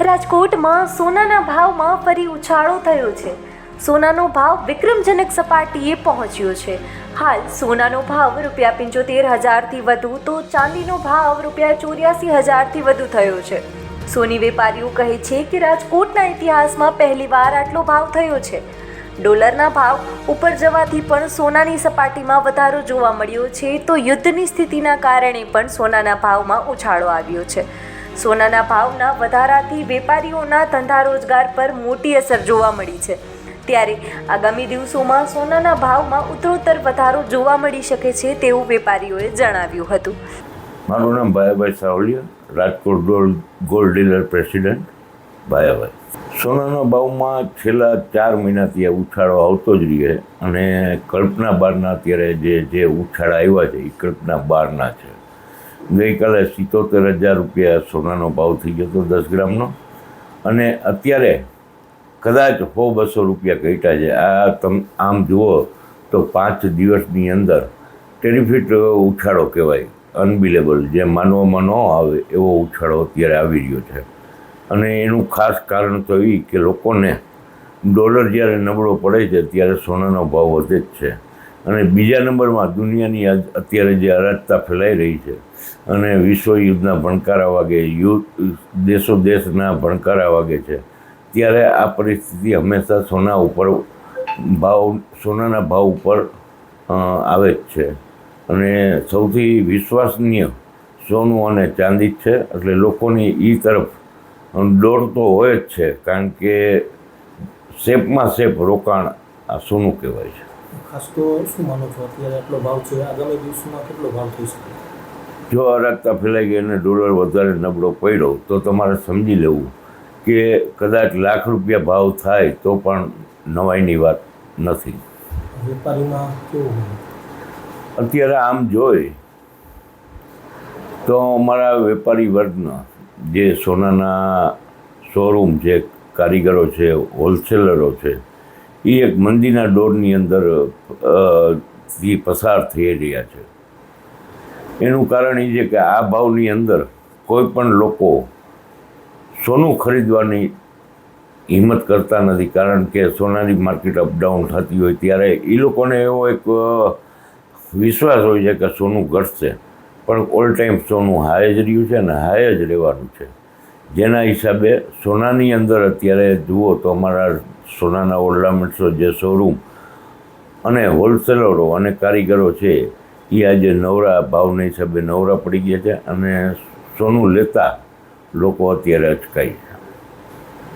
રાજકોટમાં સોનાના ભાવમાં ફરી ઉછાળો થયો છે. સોનાનો ભાવ વિક્રમજનક સપાટીએ પહોંચ્યો છે. હાલ સોનાનો ભાવ ₹75,000થી વધુ તો ચાંદીનો ભાવ ₹84,000થી વધુ થયો છે. સોની વેપારીઓ કહે છે કે રાજકોટના ઇતિહાસમાં પહેલીવાર આટલો ભાવ થયો છે. ડોલરના ભાવ ઉપર જવાથી પણ સોનાની સપાટીમાં વધારો જોવા મળ્યો છે, તો યુદ્ધની સ્થિતિના કારણે પણ સોનાના ભાવમાં ઉછાળો આવ્યો છે. સોનાના ભાવના વધારાથી વેપારીઓના ધંધા રોજગાર પર મોટી અસર જોવા મળી છે. ત્યારે આગામી દિવસોમાં સોનાના ભાવમાં ઉત્તરોત્તર વધારો જોવા મળી શકે છે તેવું વેપારીઓએ જણાવ્યું હતું. મારું નામ Bhayabhai Savaliya, Rajkot gold dealer president Bhayabhai. સોનાના ભાવમાં છેલ્લા 4 મહિનાથી ઉછાળો આવતો જ રહે અને કલ્પના બહારના અત્યારે જે ઉછાળા આવ્યા છે એ કલ્પના બહારના છે. ગઈકાલે ₹77,000 સોનાનો ભાવ થઈ ગયો હતો 10 ગ્રામનો, અને અત્યારે કદાચ ₹100-200 ઘટ્યા છે. આ આમ જુઓ તો 5 દિવસની અંદર ટેરિફિક ઉછાળો કહેવાય, અનબિલેબલ, જે માનવામાં ન આવે એવો ઉછાળો અત્યારે આવી રહ્યો છે. અને એનું ખાસ કારણ તો એ કે લોકોને ડોલર જ્યારે નબળો પડે છે ત્યારે સોનાનો ભાવ વધે જ છે. અને બીજા નંબરમાં દુનિયાની અત્યારે જે અરાજકતા ફેલાઈ રહી છે અને વિશ્વ યુદ્ધના ભણકારા વાગે, દેશના ભણકારા વાગે છે, ત્યારે આ પરિસ્થિતિ હંમેશા સોનાના ભાવ ઉપર આવે જ છે. અને સૌથી વિશ્વસનીય સોનું અને ચાંદી જ છે, એટલે લોકોની એ તરફ દોડ તો હોય જ છે, કારણ કે સેફમાં સેફ રોકાણ આ સોનું કહેવાય છે. ખાસ તો શું માનો છો, અત્યારે આટલો ભાવ છે, આગામી દિવસોમાં કેટલો ભાવ થઈ શકે? જો અરાજકતા ફેલાઈ ગઈ અને ડોલર વધારે નબળો પડ્યો તો તમારે સમજી લેવું કે કદાચ ₹1,00,000 ભાવ થાય તો પણ નવાઈની વાત નથી. વેપારીમાં કેવું હોય? અત્યારે આમ જોઈ તો અમારા વેપારી વર્ગના જે સોનાના શોરૂમ છે, કારીગરો છે, હોલસેલરો છે, એ એક મંદીના દોરની અંદર થી પસાર થઈ રહ્યા છે. એનું કારણ એ છે કે આ ભાવની અંદર કોઈ પણ લોકો સોનું ખરીદવાની હિંમત કરતા નથી, કારણ કે સોનાની માર્કેટ અપડાઉન થતી હોય ત્યારે એ લોકોને એવો એક વિશ્વાસ હોય છે કે સોનું ઘટશે, પણ ઓલ ટાઈમ સોનું હાઈ જ રહ્યું છે અને હાઈ જ રહેવાનું છે. જેના હિસાબે સોનાની અંદર અત્યારે જુઓ તો અમારા સોનાના ઓર્નામેન્ટ્સો, જે શોરૂમ અને હોલસેલરો અને કારીગરો છે, એ આજે ભાવના હિસાબે નવરા પડી ગયા છે અને સોનું લેતા લોકો અત્યારે અચકાય છે.